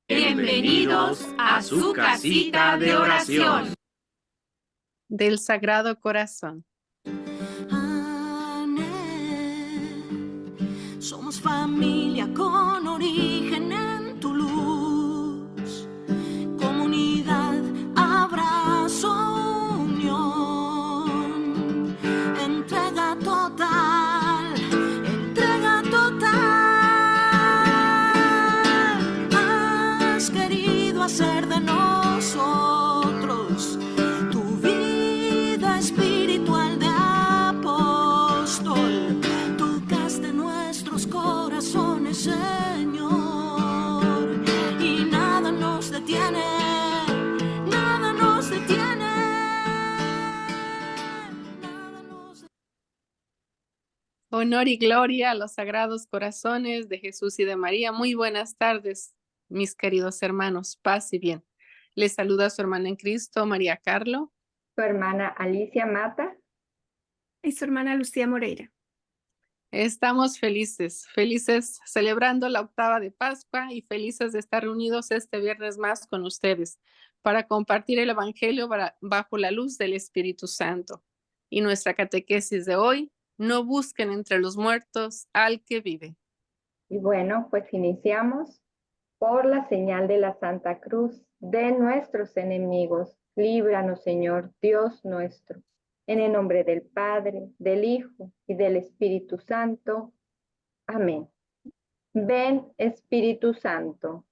Bienvenidos a su casita de oración. Del Sagrado Corazón. Somos familia con origen en tu luz, comunidad, abrazo, unión, entrega total, entrega total. Has querido hacer de nosotros tu vida espiritual de apóstol. Tocaste nuestros corazones, Señor, y nada nos detiene, nada nos detiene, nada nos detiene. Honor y gloria a los sagrados corazones de Jesús y de María. Muy buenas tardes, mis queridos hermanos. Paz y bien. Les saluda su hermana en Cristo, María Carlo. Su hermana Alicia Mata. Y su hermana Lucía Moreira. Estamos felices celebrando la octava de Pascua y felices de estar reunidos este viernes más con ustedes para compartir el Evangelio bajo la luz del Espíritu Santo. Y nuestra catequesis de hoy: no busquen entre los muertos al que vive. Y bueno, pues iniciamos. Por la señal de la Santa Cruz de nuestros enemigos, líbranos, Señor, Dios nuestro. En el nombre del Padre, del Hijo y del Espíritu Santo. Amén. Ven, Espíritu Santo.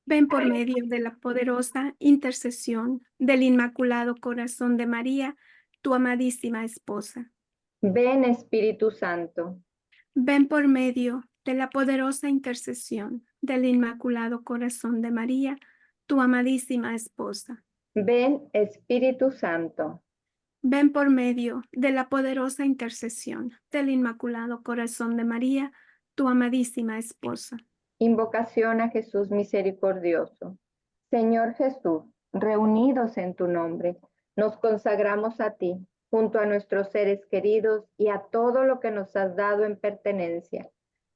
Ven por medio de la poderosa intercesión del Inmaculado Corazón de María, tu amadísima esposa. Ven, Espíritu Santo. Ven por medio de la poderosa intercesión del Inmaculado Corazón de María, tu amadísima esposa. Ven, Espíritu Santo. Ven por medio de la poderosa intercesión del Inmaculado Corazón de María, tu amadísima esposa. Invocación a Jesús misericordioso. Señor Jesús, reunidos en tu nombre, nos consagramos a ti, junto a nuestros seres queridos y a todo lo que nos has dado en pertenencia.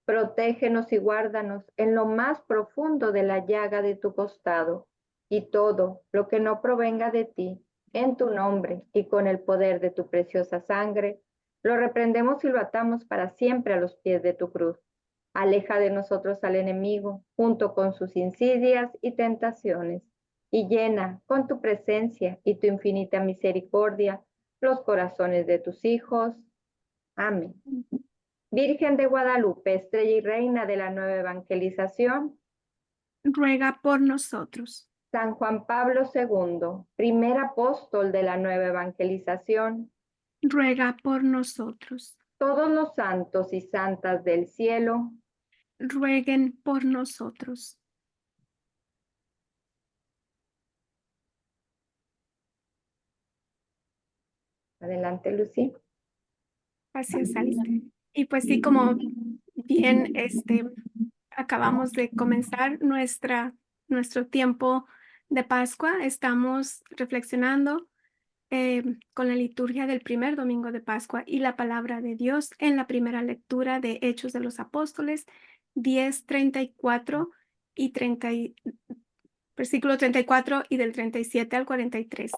Protégenos y guárdanos en lo más profundo de la llaga de tu costado, y todo lo que no provenga de ti, en tu nombre y con el poder de tu preciosa sangre, lo reprendemos y lo atamos para siempre a los pies de tu cruz. Aleja de nosotros al enemigo, junto con sus insidias y tentaciones, y llena con tu presencia y tu infinita misericordia los corazones de tus hijos. Amén. Virgen de Guadalupe, estrella y reina de la nueva evangelización, ruega por nosotros. San Juan Pablo II, primer apóstol de la nueva evangelización, ruega por nosotros. todos los santos y santas del cielo, rueguen por nosotros. Adelante, Lucy. Gracias, Alicia. Y pues sí, como bien acabamos de comenzar nuestro tiempo de Pascua, estamos reflexionando con la liturgia del primer domingo de Pascua y la palabra de Dios en la primera lectura de Hechos de los Apóstoles 10:34 y versículo 34 y del 37 al 43.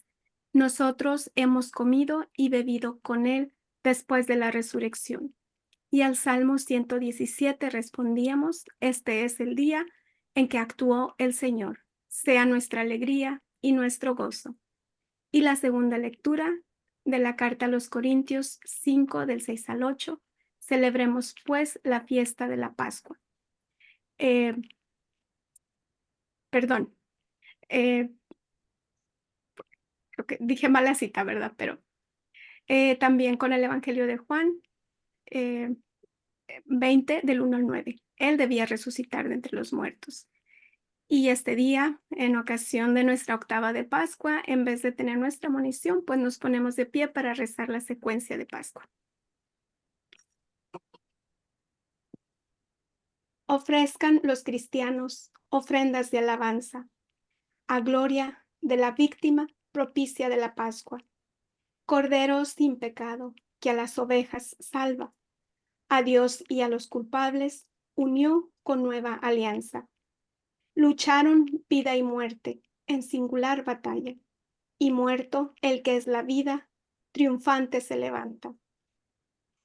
Nosotros hemos comido y bebido con él después de la resurrección. Y al Salmo 117 respondíamos: este es el día en que actuó el Señor, sea nuestra alegría y nuestro gozo. Y la segunda lectura de la carta a los Corintios 5 del 6 al 8, celebremos pues la fiesta de la Pascua. Creo que dije mal la cita, ¿verdad? Pero también con el Evangelio de Juan 20 del 1 al 9. Él debía resucitar de entre los muertos. Y este día, en ocasión de nuestra octava de Pascua, en vez de tener nuestra munición, pues nos ponemos de pie para rezar la secuencia de Pascua. Ofrezcan los cristianos ofrendas de alabanza a gloria de la víctima propicia de la Pascua. Cordero sin pecado, que a las ovejas salva, a Dios y a los culpables unió con nueva alianza. Lucharon vida y muerte en singular batalla, y muerto el que es la vida, triunfante se levanta.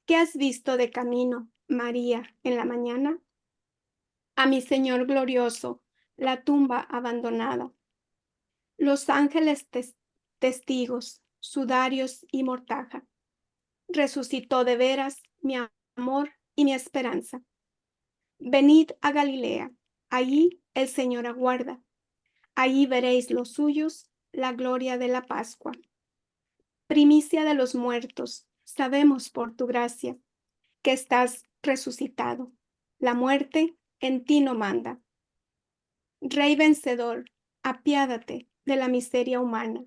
¿Qué has visto de camino, María, en la mañana? A mi Señor glorioso, la tumba abandonada. Los ángeles testigos, sudarios y mortaja. Resucitó de veras mi amor y mi esperanza. Venid a Galilea, allí el Señor aguarda. Allí veréis los suyos, la gloria de la Pascua. Primicia de los muertos, sabemos por tu gracia que estás resucitado. La muerte en ti no manda. Rey vencedor, apiádate de la miseria humana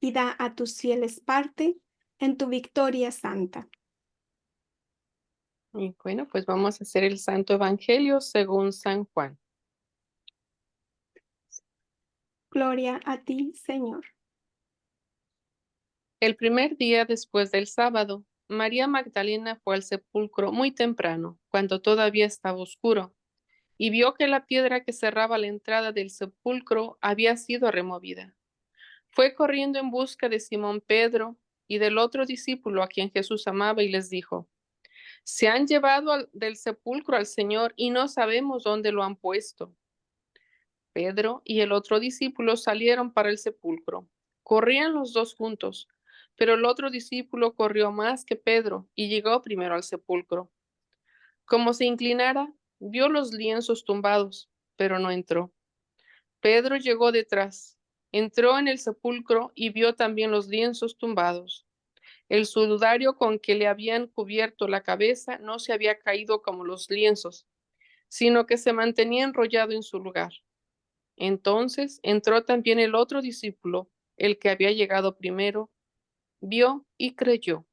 y da a tus fieles parte en tu victoria santa. Y bueno, pues vamos a hacer el Santo Evangelio según San Juan. Gloria a ti, Señor. El primer día después del sábado, María Magdalena fue al sepulcro muy temprano, cuando todavía estaba oscuro, y vio que la piedra que cerraba la entrada del sepulcro había sido removida. Fue corriendo en busca de Simón Pedro y del otro discípulo a quien Jesús amaba y les dijo: Se han llevado del sepulcro al Señor y no sabemos dónde lo han puesto. Pedro y el otro discípulo salieron para el sepulcro. Corrían los dos juntos, pero el otro discípulo corrió más que Pedro y llegó primero al sepulcro. Como se inclinara, vio los lienzos tumbados, pero no entró. Pedro llegó detrás, entró en el sepulcro y vio también los lienzos tumbados. El sudario con que le habían cubierto la cabeza no se había caído como los lienzos, sino que se mantenía enrollado en su lugar. Entonces entró también el otro discípulo, el que había llegado primero, vio y creyó,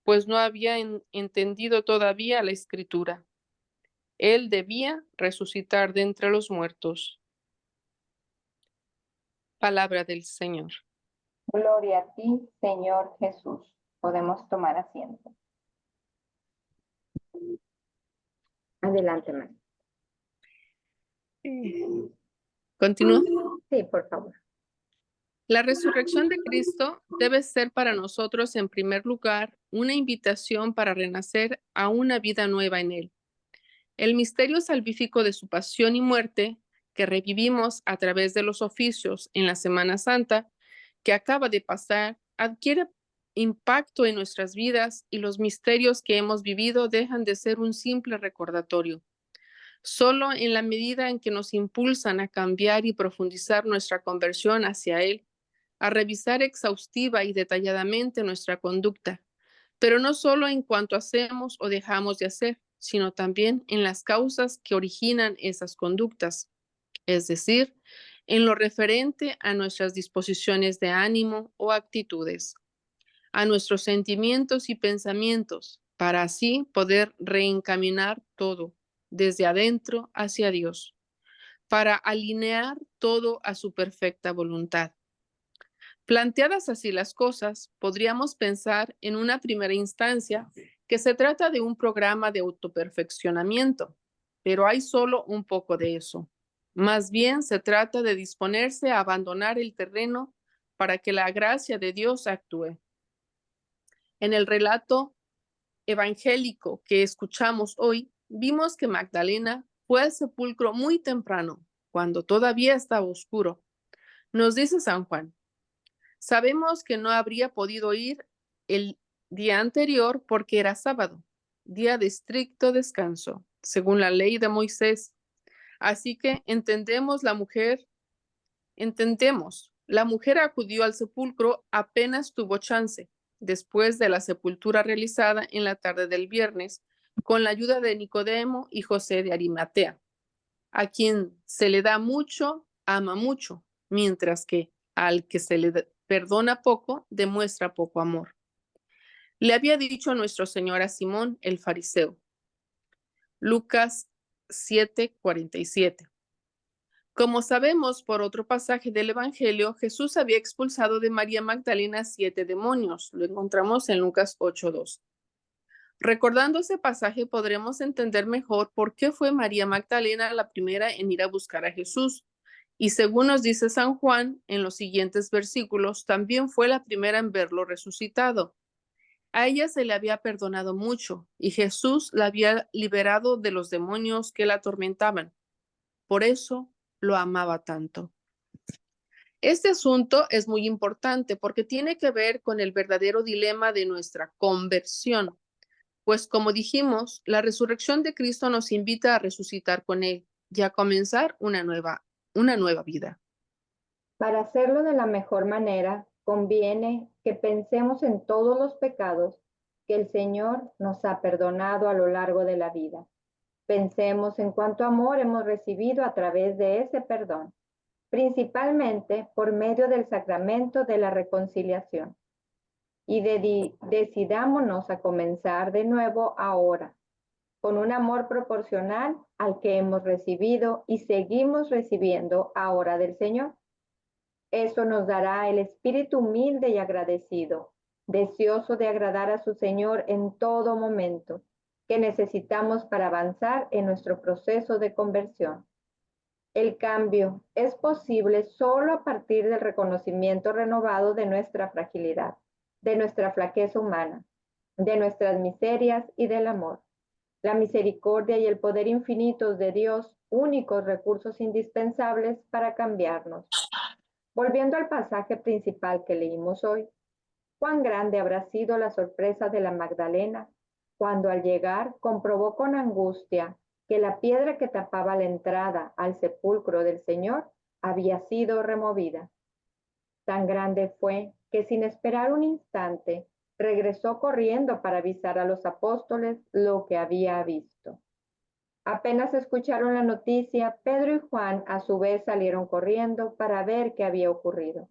pues no había entendido todavía la escritura. Él debía resucitar de entre los muertos. Palabra del Señor. Gloria a ti, Señor Jesús. Podemos tomar asiento. Adelante, María. ¿Continúa? Sí, por favor. La resurrección de Cristo debe ser para nosotros, en primer lugar, una invitación para renacer a una vida nueva en Él. El misterio salvífico de su pasión y muerte, que revivimos a través de los oficios en la Semana Santa, que acaba de pasar, adquiere impacto en nuestras vidas y los misterios que hemos vivido dejan de ser un simple recordatorio. Solo en la medida en que nos impulsan a cambiar y profundizar nuestra conversión hacia Él, a revisar exhaustiva y detalladamente nuestra conducta, pero no solo en cuanto hacemos o dejamos de hacer, sino también en las causas que originan esas conductas, es decir, en lo referente a nuestras disposiciones de ánimo o actitudes, a nuestros sentimientos y pensamientos, para así poder reencaminar todo desde adentro hacia Dios, para alinear todo a su perfecta voluntad. Planteadas así las cosas, podríamos pensar en una primera instancia que se trata de un programa de autoperfeccionamiento, pero hay solo un poco de eso. Más bien se trata de disponerse a abandonar el terreno para que la gracia de Dios actúe. En el relato evangélico que escuchamos hoy, vimos que Magdalena fue al sepulcro muy temprano, cuando todavía estaba oscuro. Nos dice San Juan: sabemos que no habría podido ir el día anterior porque era sábado, día de estricto descanso, según la ley de Moisés. Así que la mujer acudió al sepulcro apenas tuvo chance, después de la sepultura realizada en la tarde del viernes, con la ayuda de Nicodemo y José de Arimatea. A quien se le da mucho, ama mucho, mientras que al que se le perdona poco, demuestra poco amor. Le había dicho nuestro Señor a Simón, el fariseo. Lucas 7:47. Como sabemos por otro pasaje del Evangelio, Jesús había expulsado de María Magdalena 7 demonios. Lo encontramos en Lucas 8:2. Recordando ese pasaje podremos entender mejor por qué fue María Magdalena la primera en ir a buscar a Jesús. Y según nos dice San Juan en los siguientes versículos, también fue la primera en verlo resucitado. A ella se le había perdonado mucho y Jesús la había liberado de los demonios que la atormentaban. Por eso lo amaba tanto. Este asunto es muy importante porque tiene que ver con el verdadero dilema de nuestra conversión. Pues como dijimos, la resurrección de Cristo nos invita a resucitar con Él y a comenzar una nueva vida. Para hacerlo de la mejor manera, conviene que pensemos en todos los pecados que el Señor nos ha perdonado a lo largo de la vida. Pensemos en cuánto amor hemos recibido a través de ese perdón, principalmente por medio del sacramento de la reconciliación. Y decidámonos a comenzar de nuevo ahora, con un amor proporcional al que hemos recibido y seguimos recibiendo ahora del Señor. Eso nos dará el espíritu humilde y agradecido, deseoso de agradar a su Señor en todo momento, que necesitamos para avanzar en nuestro proceso de conversión. El cambio es posible solo a partir del reconocimiento renovado de nuestra fragilidad, de nuestra flaqueza humana, de nuestras miserias y del amor. La misericordia y el poder infinitos de Dios, únicos recursos indispensables para cambiarnos. Volviendo al pasaje principal que leímos hoy, cuán grande habrá sido la sorpresa de la Magdalena cuando al llegar comprobó con angustia que la piedra que tapaba la entrada al sepulcro del Señor había sido removida. Tan grande fue que sin esperar un instante regresó corriendo para avisar a los apóstoles lo que había visto. Apenas escucharon la noticia, Pedro y Juan a su vez salieron corriendo para ver qué había ocurrido.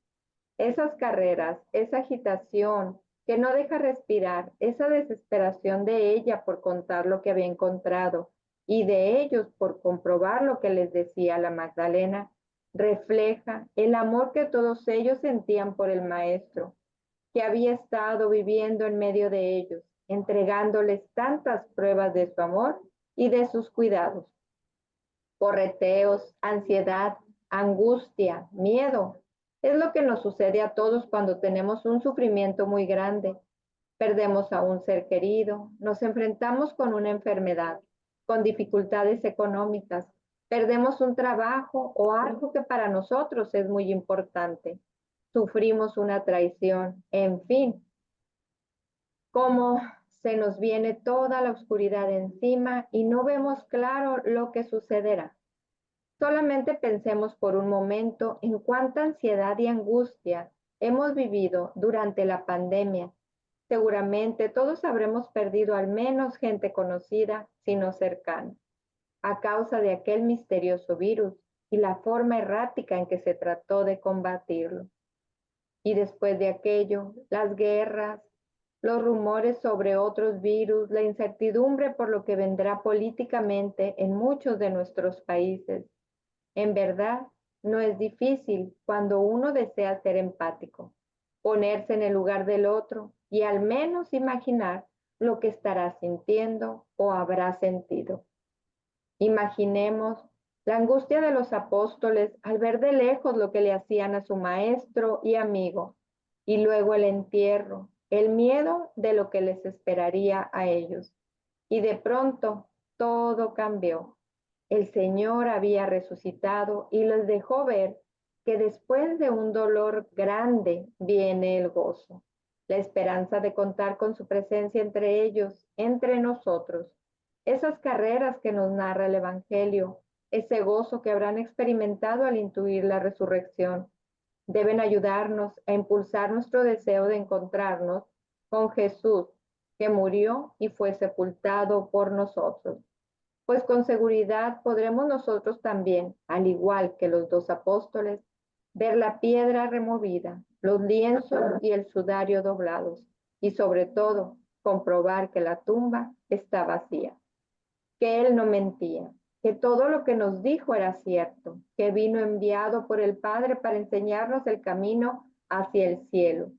Esas carreras, esa agitación que no deja respirar, esa desesperación de ella por contar lo que había encontrado y de ellos por comprobar lo que les decía la Magdalena, refleja el amor que todos ellos sentían por el Maestro, que había estado viviendo en medio de ellos, entregándoles tantas pruebas de su amor y de sus cuidados. Correteos, ansiedad, angustia, miedo. Es lo que nos sucede a todos cuando tenemos un sufrimiento muy grande. Perdemos a un ser querido, nos enfrentamos con una enfermedad, con dificultades económicas, perdemos un trabajo o algo que para nosotros es muy importante. Sufrimos una traición, en fin. Como se nos viene toda la oscuridad encima y no vemos claro lo que sucederá. Solamente pensemos por un momento en cuánta ansiedad y angustia hemos vivido durante la pandemia. Seguramente todos habremos perdido al menos gente conocida, si no cercana, a causa de aquel misterioso virus y la forma errática en que se trató de combatirlo. Y después de aquello, las guerras, los rumores sobre otros virus, la incertidumbre por lo que vendrá políticamente en muchos de nuestros países. En verdad, no es difícil cuando uno desea ser empático, ponerse en el lugar del otro y al menos imaginar lo que estará sintiendo o habrá sentido. Imaginemos la angustia de los apóstoles al ver de lejos lo que le hacían a su maestro y amigo, y luego el entierro, el miedo de lo que les esperaría a ellos. Y de pronto todo cambió. El Señor había resucitado y les dejó ver que después de un dolor grande viene el gozo, la esperanza de contar con su presencia entre ellos, entre nosotros. Esas carreras que nos narra el Evangelio, ese gozo que habrán experimentado al intuir la resurrección, deben ayudarnos a impulsar nuestro deseo de encontrarnos con Jesús, que murió y fue sepultado por nosotros. Pues con seguridad podremos nosotros también, al igual que los dos apóstoles, ver la piedra removida, los lienzos y el sudario doblados, y sobre todo comprobar que la tumba está vacía, que Él no mentía, que todo lo que nos dijo era cierto, que vino enviado por el Padre para enseñarnos el camino hacia el cielo,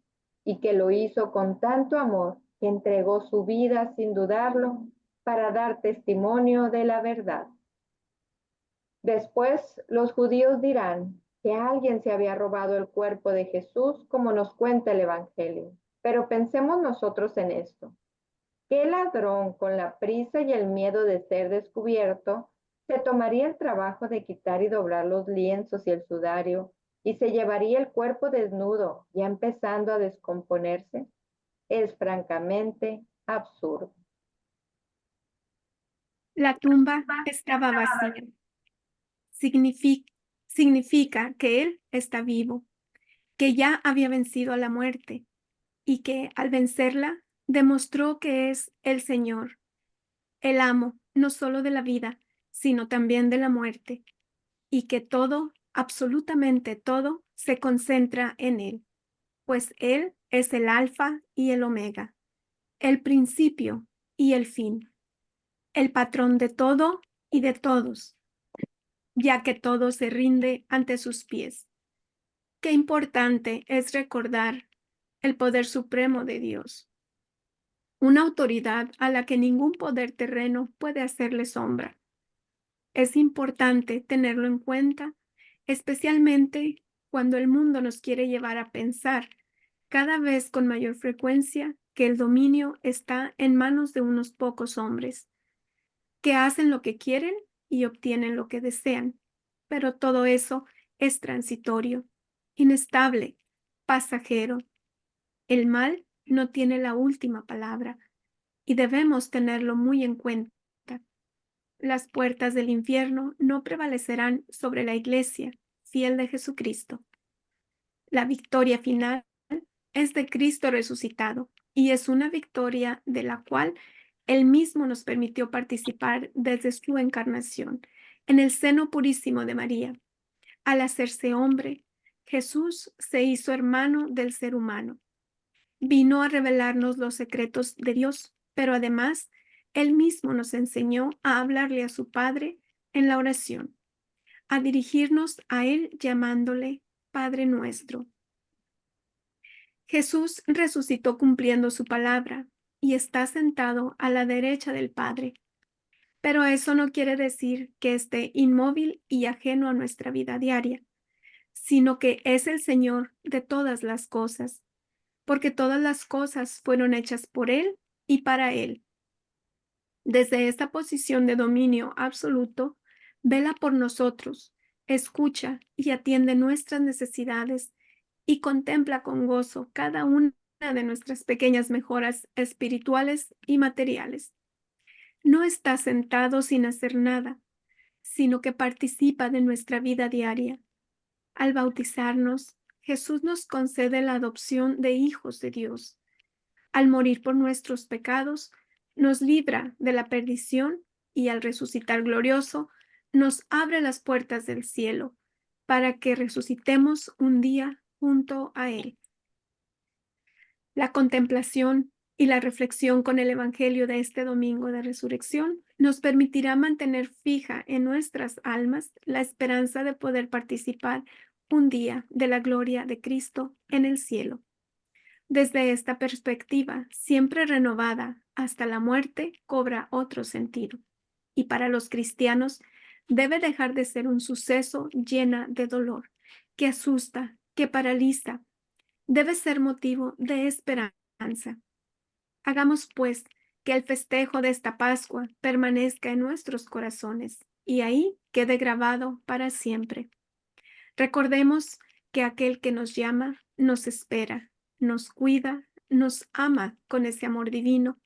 y que lo hizo con tanto amor que entregó su vida sin dudarlo para dar testimonio de la verdad. Después los judíos dirán que alguien se había robado el cuerpo de Jesús, como nos cuenta el Evangelio. Pero pensemos nosotros en esto. ¿Qué ladrón, con la prisa y el miedo de ser descubierto, se tomaría el trabajo de quitar y doblar los lienzos y el sudario y se llevaría el cuerpo desnudo, ya empezando a descomponerse? Es francamente absurdo. La tumba estaba vacía. Significa que Él está vivo, que ya había vencido a la muerte y que al vencerla demostró que es el Señor, el amo no solo de la vida, sino también de la muerte, y que todo, absolutamente todo, se concentra en Él, pues Él es el Alfa y el Omega, el principio y el fin, el patrón de todo y de todos, ya que todo se rinde ante sus pies. Qué importante es recordar el poder supremo de Dios, una autoridad a la que ningún poder terreno puede hacerle sombra. Es importante tenerlo en cuenta, especialmente cuando el mundo nos quiere llevar a pensar cada vez con mayor frecuencia que el dominio está en manos de unos pocos hombres, que hacen lo que quieren y obtienen lo que desean. Pero todo eso es transitorio, inestable, pasajero. El mal no tiene la última palabra y debemos tenerlo muy en cuenta. Las puertas del infierno no prevalecerán sobre la Iglesia fiel de Jesucristo. La victoria final es de Cristo resucitado y es una victoria de la cual Él mismo nos permitió participar desde su encarnación en el seno purísimo de María. Al hacerse hombre, Jesús se hizo hermano del ser humano. Vino a revelarnos los secretos de Dios, pero además Él mismo nos enseñó a hablarle a su Padre en la oración, a dirigirnos a Él llamándole Padre nuestro. Jesús resucitó cumpliendo su palabra y está sentado a la derecha del Padre. Pero eso no quiere decir que esté inmóvil y ajeno a nuestra vida diaria, sino que es el Señor de todas las cosas, porque todas las cosas fueron hechas por Él y para Él. Desde esta posición de dominio absoluto, vela por nosotros, escucha y atiende nuestras necesidades y contempla con gozo cada una de nuestras pequeñas mejoras espirituales y materiales. No está sentado sin hacer nada, sino que participa de nuestra vida diaria. Al bautizarnos, Jesús nos concede la adopción de hijos de Dios. Al morir por nuestros pecados, nos libra de la perdición y al resucitar glorioso, nos abre las puertas del cielo para que resucitemos un día junto a Él. La contemplación y la reflexión con el Evangelio de este domingo de resurrección nos permitirá mantener fija en nuestras almas la esperanza de poder participar un día de la gloria de Cristo en el cielo. Desde esta perspectiva, siempre renovada hasta la muerte, cobra otro sentido. Y para los cristianos, debe dejar de ser un suceso llena de dolor, que asusta, que paraliza. Debe ser motivo de esperanza. Hagamos, pues, que el festejo de esta Pascua permanezca en nuestros corazones y ahí quede grabado para siempre. Recordemos que aquel que nos llama nos espera, nos cuida, nos ama con ese amor divino.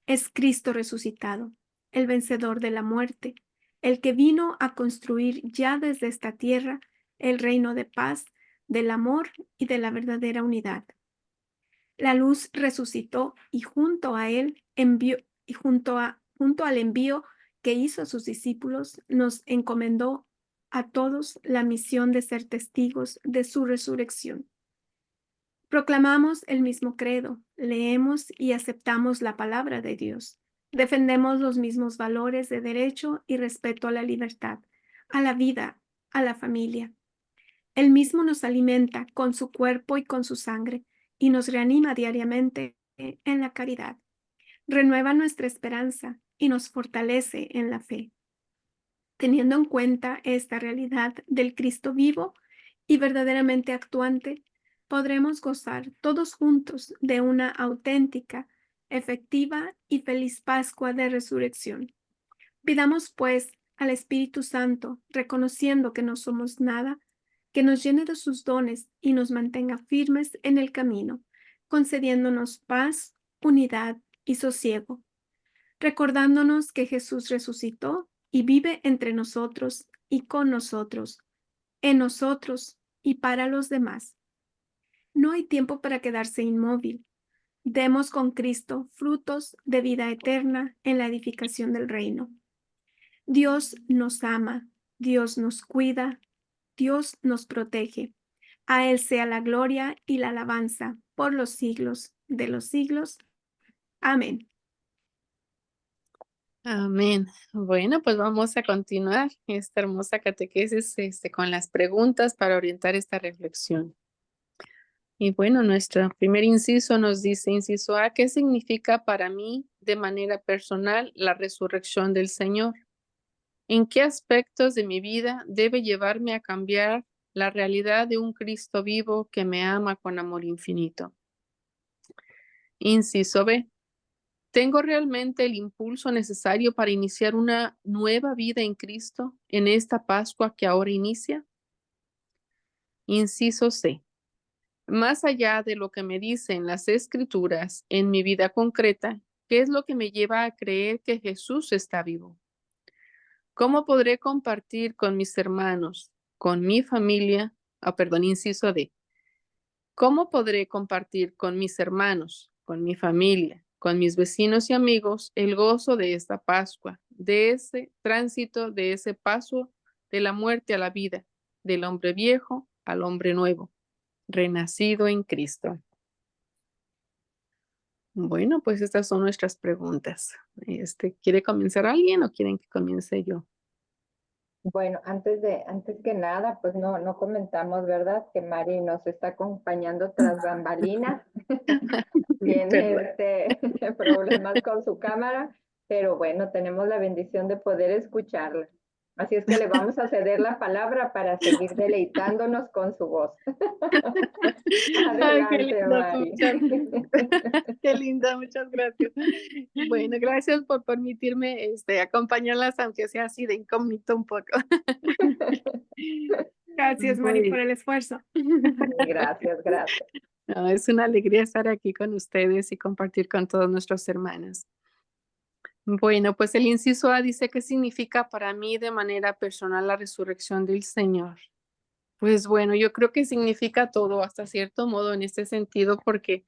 Es Cristo resucitado, el vencedor de la muerte, el que vino a construir ya desde esta tierra el reino de paz, del amor y de la verdadera unidad. La luz resucitó y junto a él envió, y junto al envío que hizo a sus discípulos, nos encomendó a todos la misión de ser testigos de su resurrección. Proclamamos el mismo credo, leemos y aceptamos la palabra de Dios. Defendemos los mismos valores de derecho y respeto a la libertad, a la vida, a la familia. Él mismo nos alimenta con su cuerpo y con su sangre y nos reanima diariamente en la caridad. Renueva nuestra esperanza y nos fortalece en la fe. Teniendo en cuenta esta realidad del Cristo vivo y verdaderamente actuante, podremos gozar todos juntos de una auténtica, efectiva y feliz Pascua de Resurrección. Pidamos, pues, al Espíritu Santo, reconociendo que no somos nada, que nos llene de sus dones y nos mantenga firmes en el camino, concediéndonos paz, unidad y sosiego, recordándonos que Jesús resucitó y vive entre nosotros y con nosotros, en nosotros y para los demás. No hay tiempo para quedarse inmóvil. Demos con Cristo frutos de vida eterna en la edificación del reino. Dios nos ama, Dios nos cuida, Dios nos protege. A Él sea la gloria y la alabanza por los siglos de los siglos. Amén. Amén. Bueno, pues vamos a continuar esta hermosa catequesis con las preguntas para orientar esta reflexión. Y bueno, nuestro primer inciso nos dice, inciso A, ¿qué significa para mí de manera personal la resurrección del Señor? ¿En qué aspectos de mi vida debe llevarme a cambiar la realidad de un Cristo vivo que me ama con amor infinito? Inciso B, ¿tengo realmente el impulso necesario para iniciar una nueva vida en Cristo en esta Pascua que ahora inicia? Inciso C, más allá de lo que me dicen las Escrituras en mi vida concreta, ¿qué es lo que me lleva a creer que Jesús está vivo? ¿Cómo podré compartir con mis hermanos, con mi familia? Inciso D. ¿Cómo podré compartir con mis hermanos, con mi familia, con mis vecinos y amigos el gozo de esta Pascua, de ese tránsito, de ese paso de la muerte a la vida, del hombre viejo al hombre nuevo, renacido en Cristo? Bueno, pues estas son nuestras preguntas. ¿Quiere comenzar alguien o quieren que comience yo? Bueno, antes que nada, pues no comentamos, ¿verdad? Que Mari nos está acompañando tras bambalinas. Tiene problemas con su cámara, pero bueno, tenemos la bendición de poder escucharla. Así es que le vamos a ceder la palabra para seguir deleitándonos con su voz. Ay, qué Adelante, linda, Mari. qué linda, muchas gracias. Bueno, gracias por permitirme acompañarlas, aunque sea así de incógnito un poco. Gracias, Mari, Muy por el esfuerzo. Gracias, gracias. No, es una alegría estar aquí con ustedes y compartir con todos nuestros hermanos. Bueno, pues el inciso A dice, ¿qué significa para mí de manera personal la resurrección del Señor? Pues bueno, yo creo que significa todo hasta cierto modo en este sentido, porque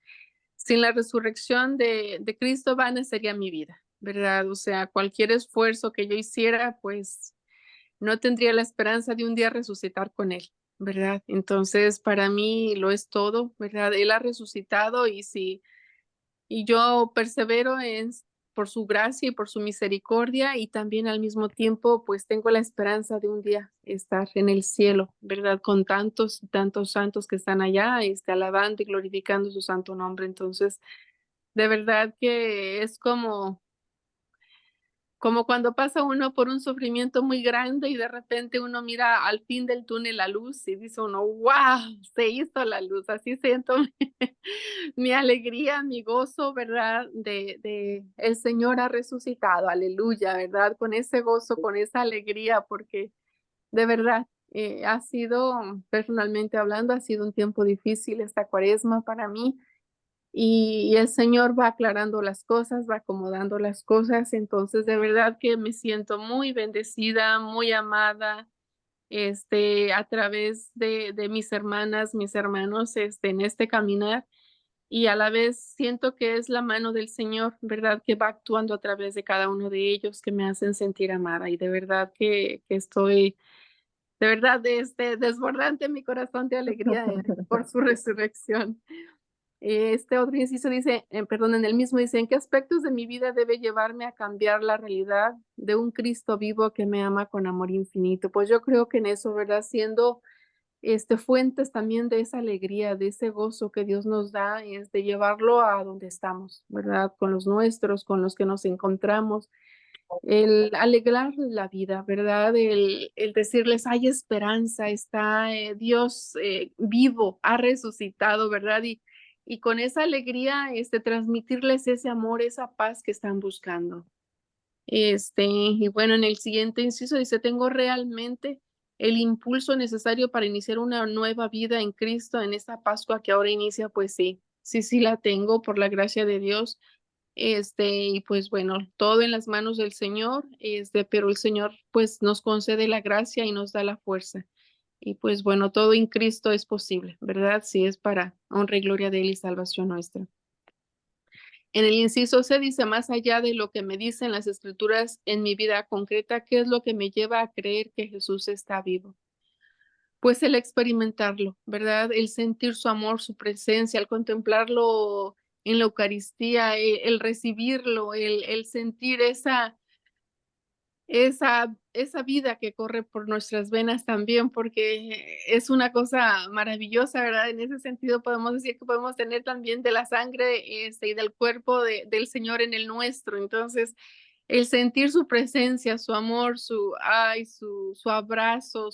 sin la resurrección de Cristo vana sería mi vida, ¿verdad? O sea, cualquier esfuerzo que yo hiciera, pues no tendría la esperanza de un día resucitar con Él, ¿verdad? Entonces, para mí lo es todo, ¿verdad? Él ha resucitado y yo persevero por su gracia y por su misericordia y también al mismo tiempo pues tengo la esperanza de un día estar en el cielo, ¿verdad? Con tantos y tantos santos que están allá, alabando y glorificando su santo nombre. Entonces, de verdad que es como cuando pasa uno por un sufrimiento muy grande y de repente uno mira al fin del túnel la luz y dice uno, wow, se hizo la luz. Así siento mi alegría, mi gozo, ¿verdad? De el Señor ha resucitado, aleluya, ¿verdad? Con ese gozo, con esa alegría, porque de verdad ha sido, personalmente hablando, ha sido un tiempo difícil esta cuaresma para mí. Y el Señor va aclarando las cosas, va acomodando las cosas. Entonces, de verdad que me siento muy bendecida, muy amada, a través de mis hermanas, mis hermanos, en este caminar. Y a la vez siento que es la mano del Señor, ¿verdad? Que va actuando a través de cada uno de ellos, que me hacen sentir amada. Y de verdad que estoy, de verdad, desbordante mi corazón de alegría por su resurrección. Este otro inciso dice, en el mismo dice, ¿en qué aspectos de mi vida debe llevarme a cambiar la realidad de un Cristo vivo que me ama con amor infinito? Pues yo creo que en eso, ¿verdad? Siendo fuentes también de esa alegría, de ese gozo que Dios nos da, es de llevarlo a donde estamos, ¿verdad? Con los nuestros, con los que nos encontramos, el alegrar la vida, ¿verdad? El decirles, hay esperanza, está Dios vivo, ha resucitado, ¿verdad? Y con esa alegría, transmitirles ese amor, esa paz que están buscando. Y bueno, en el siguiente inciso dice, tengo realmente el impulso necesario para iniciar una nueva vida en Cristo en esta Pascua que ahora inicia, pues sí, sí la tengo por la gracia de Dios. Y pues bueno, todo en las manos del Señor, pero el Señor pues nos concede la gracia y nos da la fuerza. Y pues bueno, todo en Cristo es posible, ¿verdad? Si es para honra y gloria de Él y salvación nuestra. En el inciso C dice, más allá de lo que me dicen las escrituras en mi vida concreta, ¿qué es lo que me lleva a creer que Jesús está vivo? Pues el experimentarlo, ¿verdad? El sentir su amor, su presencia, el contemplarlo en la Eucaristía, el recibirlo, el sentir esa vida que corre por nuestras venas también, porque es una cosa maravillosa, ¿verdad? En ese sentido podemos decir que podemos tener también de la sangre, y del cuerpo del Señor en el nuestro. Entonces, el sentir su presencia, su amor, su abrazo,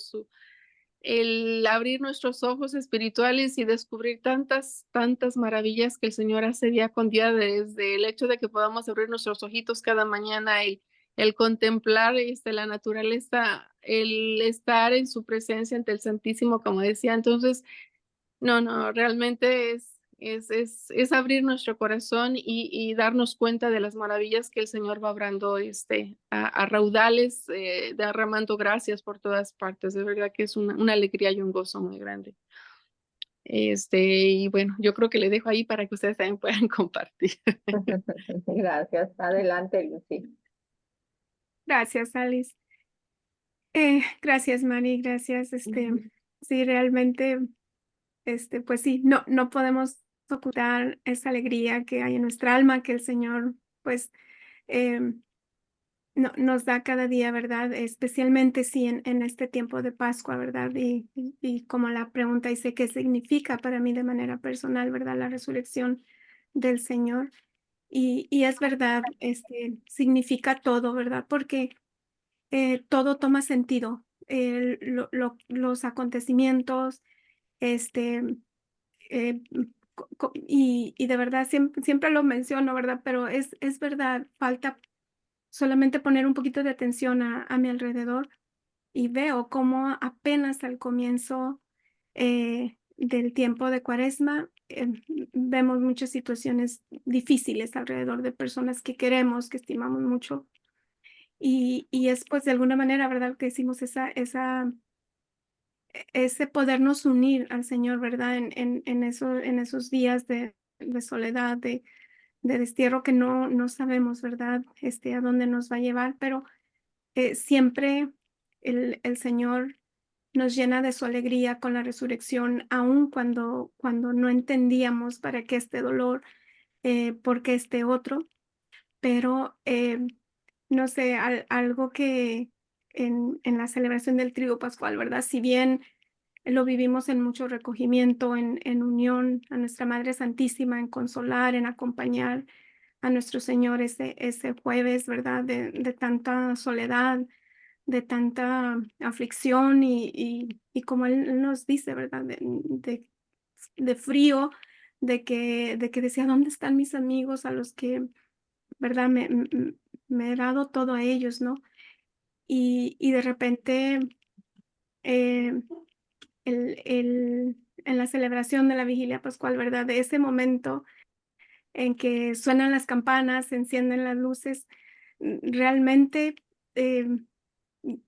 el abrir nuestros ojos espirituales y descubrir tantas maravillas que el Señor hace día con día, desde el hecho de que podamos abrir nuestros ojitos cada mañana, el contemplar la naturaleza, el estar en su presencia ante el Santísimo, como decía. Entonces, no, realmente es abrir nuestro corazón y darnos cuenta de las maravillas que el Señor va obrando, a raudales, derramando gracias por todas partes. De verdad que es una alegría y un gozo muy grande. Y bueno, yo creo que le dejo ahí para que ustedes también puedan compartir. Gracias. Adelante, Lucy. Gracias, Alice. Gracias, Mari, gracias. Sí, realmente, pues sí, no podemos ocultar esa alegría que hay en nuestra alma, que el Señor, pues, em, nos da cada día, ¿verdad? Especialmente sí en este tiempo de Pascua, ¿verdad? Y como la pregunta dice, ¿qué significa para mí de manera personal, ¿verdad? La resurrección del Señor. Y es verdad, significa todo, ¿verdad? Porque todo toma sentido. Los acontecimientos, este, y de verdad siempre lo menciono, ¿verdad? Pero es verdad, falta solamente poner un poquito de atención a mi alrededor y veo cómo apenas al comienzo del tiempo de Cuaresma vemos muchas situaciones difíciles alrededor de personas que queremos, que estimamos mucho. Y es pues de alguna manera, ¿verdad? Que decimos ese podernos unir al Señor, ¿verdad? En esos días de soledad, de destierro que no sabemos, ¿verdad? A dónde nos va a llevar, pero siempre el Señor nos llena de su alegría con la resurrección, aun cuando no entendíamos para qué este dolor, por qué este otro, pero no sé, algo que en la celebración del trigo pascual, ¿verdad? Si bien lo vivimos en mucho recogimiento, en unión a nuestra Madre Santísima, en consolar, en acompañar a nuestro Señor ese jueves, ¿verdad? De tanta soledad, de tanta aflicción y como Él nos dice, ¿verdad? De frío, de que decía, ¿dónde están mis amigos a los que, ¿verdad? Me he dado todo a ellos, ¿no? Y de repente, eh, en la celebración de la vigilia pascual, ¿verdad? De ese momento en que suenan las campanas, se encienden las luces, realmente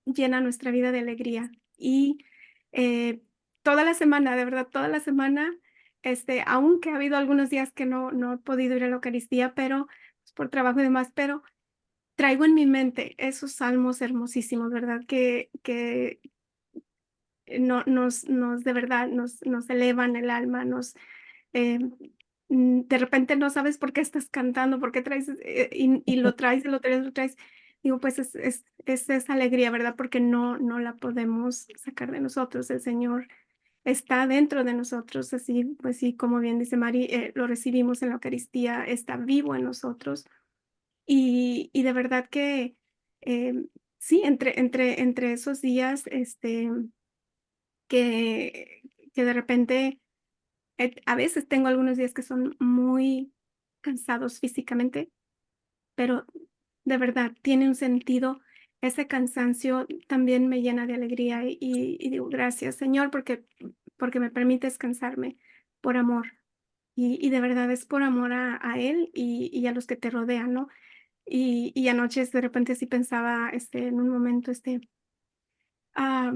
llena nuestra vida de alegría. Y toda la semana, de verdad, toda la semana, aunque ha habido algunos días que no he podido ir a la Eucaristía, pero pues, por trabajo y demás, pero traigo en mi mente esos salmos hermosísimos, ¿verdad? Que nos de verdad nos elevan el alma, eh, de repente no sabes por qué estás cantando, por qué traes, y lo traes, y lo traes, lo traes. Digo, pues es esa alegría, ¿verdad? Porque no la podemos sacar de nosotros. El Señor está dentro de nosotros, así, pues sí, como bien dice Mari, lo recibimos en la Eucaristía, está vivo en nosotros. Y de verdad que sí, entre esos días, que, que de repente, a veces tengo algunos días que son muy cansados físicamente, pero de verdad tiene un sentido. Ese cansancio también me llena de alegría y digo, gracias, Señor, porque me permites cansarme por amor. Y de verdad es por amor a Él y a los que te rodean, ¿no? Y anoche de repente sí pensaba, en un momento, ah,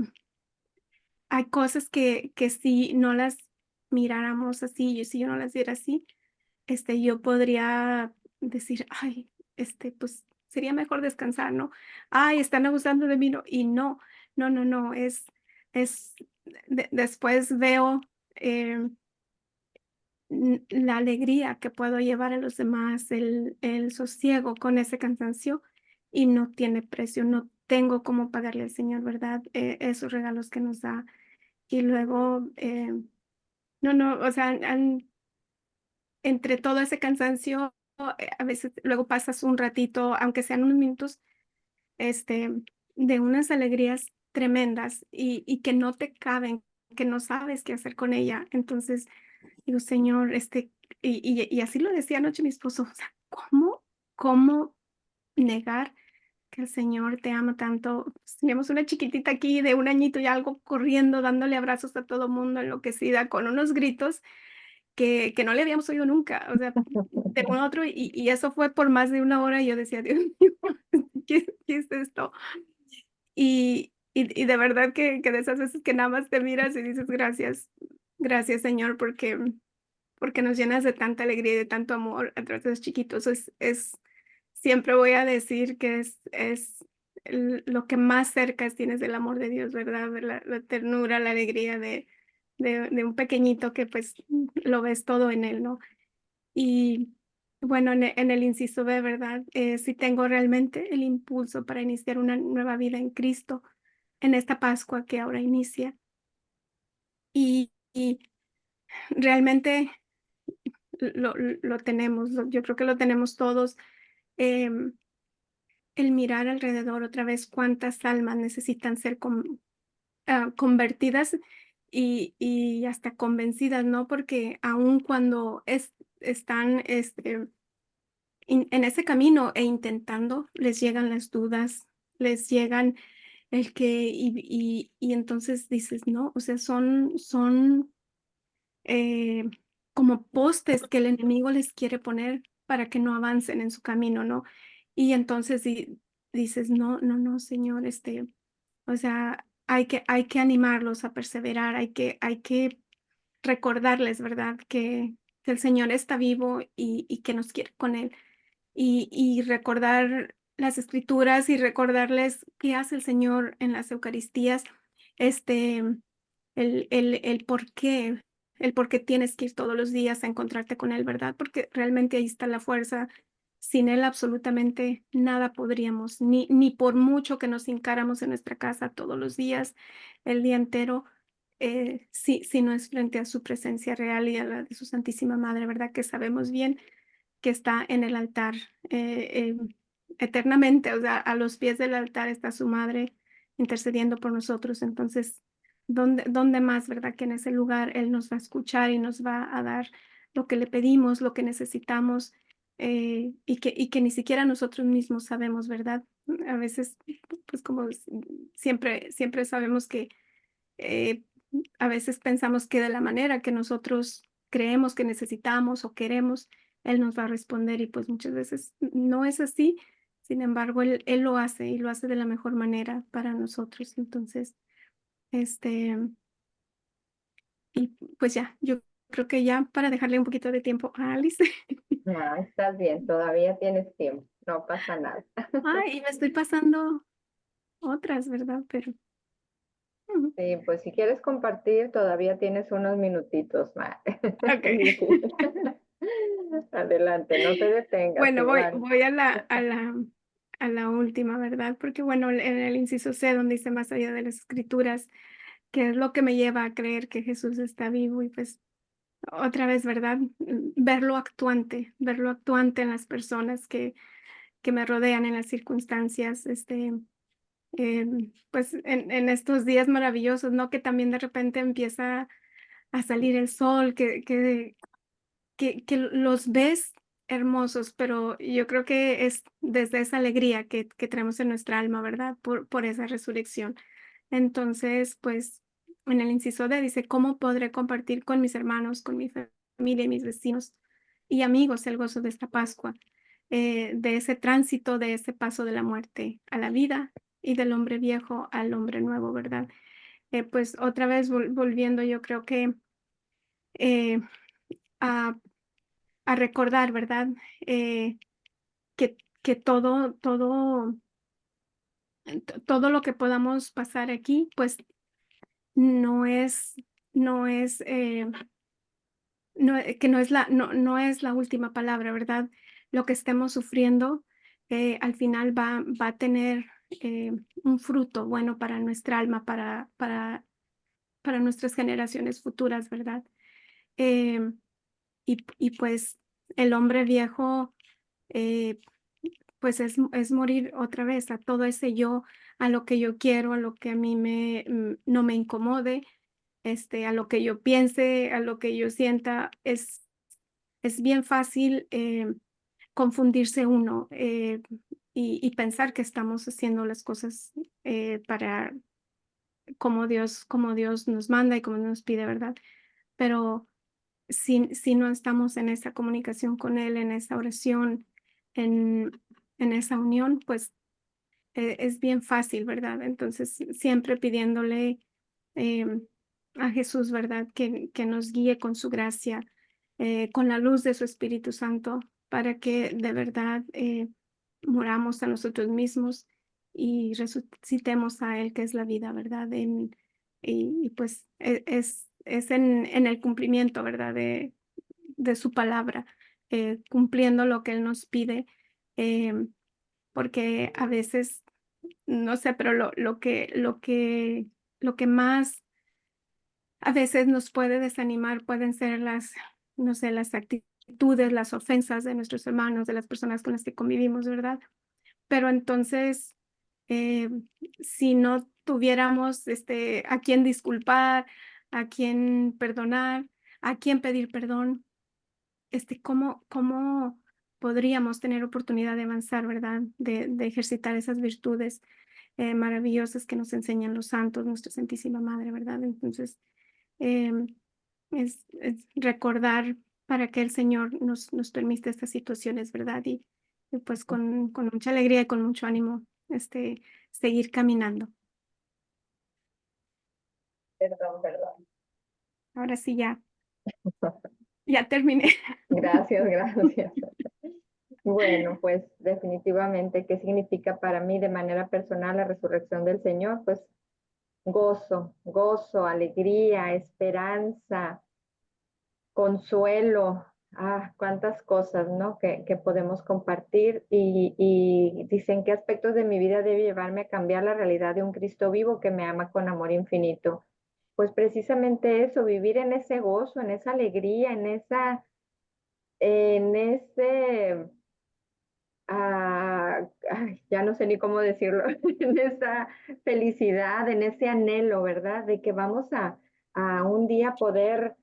hay cosas que si no las miráramos así, si yo no las viera así, yo podría decir: "Ay, pues, sería mejor descansar", ¿no? "Ay, están abusando de mí", ¿no? Y no, no, no, no, es después veo, la alegría que puedo llevar a los demás, el sosiego con ese cansancio, y no tiene precio, no tengo cómo pagarle al Señor, ¿verdad? Esos regalos que nos da. Y luego, no, no, o sea, entre todo ese cansancio, a veces luego pasas un ratito, aunque sean unos minutos, este, de unas alegrías tremendas y que no te caben, que no sabes qué hacer con ella. Entonces, digo: "Señor", y así lo decía anoche mi esposo, o sea, ¿cómo negar que el Señor te ama tanto? Pues, teníamos una chiquitita aquí de 1 añito y algo corriendo, dándole abrazos a todo mundo, enloquecida, con unos gritos que no le habíamos oído nunca, o sea, de uno a otro, y eso fue por más de 1 hora, y yo decía: "Dios mío, ¿qué es esto?". Y de verdad que de esas veces que nada más te miras y dices: "Gracias, gracias, Señor, porque nos llenas de tanta alegría y de tanto amor a través de los chiquitos". Siempre voy a decir que es lo que más cerca tienes del amor de Dios, ¿verdad? De la ternura, la alegría de un pequeñito que pues lo ves todo en él, ¿no? Y bueno, en el inciso B, ¿verdad? Sí tengo realmente el impulso para iniciar una nueva vida en Cristo en esta Pascua que ahora inicia. Y realmente lo tenemos, yo creo que lo tenemos todos. em, el mirar alrededor otra vez cuántas almas necesitan ser convertidas y hasta convencidas, ¿no? Porque aun cuando están en ese camino e intentando, les llegan las dudas, les llegan y entonces dices, no, o sea, son eh, como postes que el enemigo les quiere poner para que no avancen en su camino, ¿no? Y entonces dices, no, no, no, Señor, o sea, hay que animarlos a perseverar, hay que recordarles, ¿verdad? Que el Señor está vivo y que nos quiere con Él. Y recordar las escrituras y recordarles qué hace el Señor en las Eucaristías, este, el por qué tienes que ir todos los días a encontrarte con Él, ¿verdad? Porque realmente ahí está la fuerza. Sin Él absolutamente nada podríamos, ni por mucho que nos hincáramos en nuestra casa todos los días, el día entero, si no es frente a su presencia real y a la de su Santísima Madre, ¿verdad? Que sabemos bien que está en el altar, eternamente, o sea, a los pies del altar está su madre intercediendo por nosotros. Entonces, ¿dónde más, verdad? Que en ese lugar Él nos va a escuchar y nos va a dar lo que le pedimos, lo que necesitamos, y que ni siquiera nosotros mismos sabemos, ¿verdad? A veces, pues como siempre sabemos que eh, a veces pensamos que de la manera que nosotros creemos que necesitamos o queremos, Él nos va a responder y pues muchas veces no es así. Sin embargo, Él lo hace y lo hace de la mejor manera para nosotros. Entonces, este, y pues ya, yo creo que ya para dejarle un poquito de tiempo a Alice. No, estás bien, todavía tienes tiempo, no pasa nada. Ay, y me estoy pasando otras, ¿verdad? Pero ujú, Sí, pues si quieres compartir, todavía tienes unos minutitos más. ok. Adelante, no te detengas, Bueno, voy, igual. voy a la última, ¿verdad? Porque bueno, en el inciso C, donde dice más allá de las escrituras, que es lo que me lleva a creer que Jesús está vivo y pues otra vez, ¿verdad? Verlo actuante en las personas que me rodean, en las circunstancias, pues en estos días maravillosos, ¿no? Que también de repente empieza a salir el sol, que los ves hermosos, pero yo creo que es desde esa alegría que traemos en nuestra alma, ¿verdad? Por esa resurrección. Entonces, pues, en el inciso D dice: "¿Cómo podré compartir con mis hermanos, con mi familia y mis vecinos y amigos el gozo de esta Pascua?". De ese tránsito, de ese paso de la muerte a la vida y del hombre viejo al hombre nuevo, ¿verdad? Pues, otra vez volviendo, yo creo que, eh, a a recordar, ¿verdad? Eh, que todo lo que podamos pasar aquí, pues, no es no es, que no es la última palabra, ¿verdad? Lo que estemos sufriendo, al final va a tener, un fruto bueno para nuestra alma, para nuestras generaciones futuras, ¿verdad? Y pues, el hombre viejo, eh, pues, es morir otra vez a todo ese yo, a lo que yo quiero, a lo que a mí no me incomode, a lo que yo piense, a lo que yo sienta. Es bien fácil, confundirse uno, y pensar que estamos haciendo las cosas, para como Dios nos manda y como nos pide, ¿verdad? Pero si no estamos en esa comunicación con Él, en esa oración, en esa unión, pues, es bien fácil, ¿verdad? Entonces, siempre pidiéndole, em, a Jesús, ¿verdad? Que nos guíe con su gracia, con la luz de su Espíritu Santo, para que de verdad, moramos a nosotros mismos y resucitemos a Él, que es la vida, ¿verdad? Y pues, es en el cumplimiento, ¿verdad? De su palabra, cumpliendo lo que Él nos pide, porque a veces, no sé, pero lo que más a veces nos puede desanimar pueden ser no sé, las actitudes, las ofensas de nuestros hermanos, de las personas con las que convivimos, ¿verdad? Pero entonces, eh, si no tuviéramos, a quién disculpar, a quién perdonar, a quién pedir perdón, ¿cómo podríamos tener oportunidad de avanzar, verdad? De ejercitar esas virtudes, maravillosas que nos enseñan los santos, nuestra Santísima Madre, ¿verdad? Entonces, em, es recordar para que el Señor nos permita estas situaciones, ¿verdad? Y pues con mucha alegría y con mucho ánimo, seguir caminando. Perdón, perdón. Ahora sí ya terminé. Gracias, gracias. Bueno, pues definitivamente, ¿qué significa para mí de manera personal la resurrección del Señor? Pues gozo, gozo, alegría, esperanza, consuelo, cuántas cosas, ¿no? Que podemos compartir y dicen qué aspectos de mi vida debe llevarme a cambiar la realidad de un Cristo vivo que me ama con amor infinito. Pues precisamente eso, vivir en ese gozo, en esa alegría, en ese, ya no sé ni cómo decirlo, en esa felicidad, en ese anhelo, ¿verdad? De que vamos a un día poder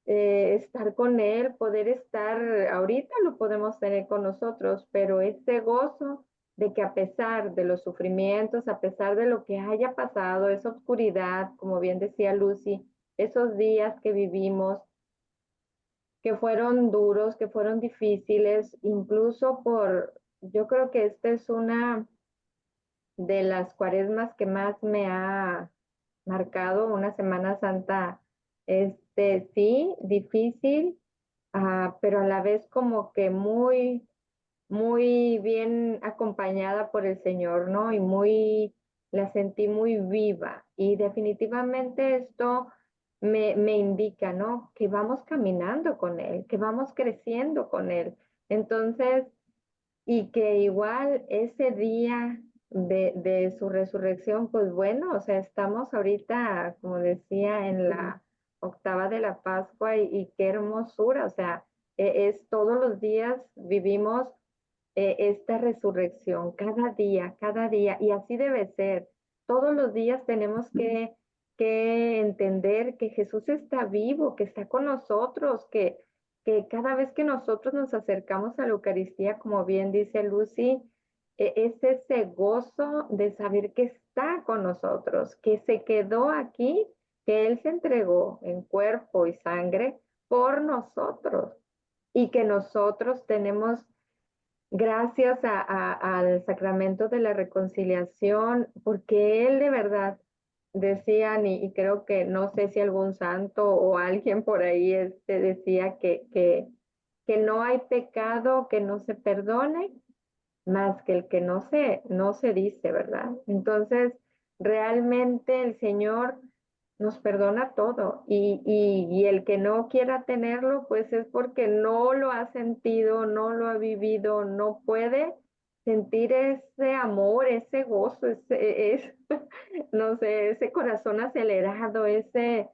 estar con Él, poder estar, ahorita lo podemos tener con nosotros, pero ese gozo de que a pesar de los sufrimientos, a pesar de lo que haya pasado, esa oscuridad, como bien decía Lucy, esos días que vivimos, que fueron duros, que fueron difíciles, incluso yo creo que esta es una de las cuaresmas que más me ha marcado, una Semana Santa, sí, difícil, pero a la vez como que muy, muy bien acompañada por el Señor, ¿no? La sentí muy viva y definitivamente esto me indica, ¿no? Que vamos caminando con Él, que vamos creciendo con Él. Entonces, y que igual ese día de su resurrección, pues bueno, o sea, estamos ahorita, como decía, en la octava de la Pascua y qué hermosura, o sea, es todos los días vivimos esta resurrección, cada día, y así debe ser. Todos los días tenemos que entender que Jesús está vivo, que está con nosotros, que cada vez que nosotros nos acercamos a la Eucaristía, como bien dice Lucy, es ese gozo de saber que está con nosotros, que se quedó aquí, que Él se entregó en cuerpo y sangre por nosotros y que nosotros tenemos, gracias al sacramento de la reconciliación, porque Él de verdad, decían, y creo que no sé si algún santo o alguien por ahí decía que no hay pecado que no se perdone más que el que no se dice, ¿verdad? Entonces, realmente el Señor nos perdona todo y el que no quiera tenerlo, pues es porque no lo ha sentido, no lo ha vivido, no puede sentir ese amor, ese gozo, no sé, ese corazón acelerado, ese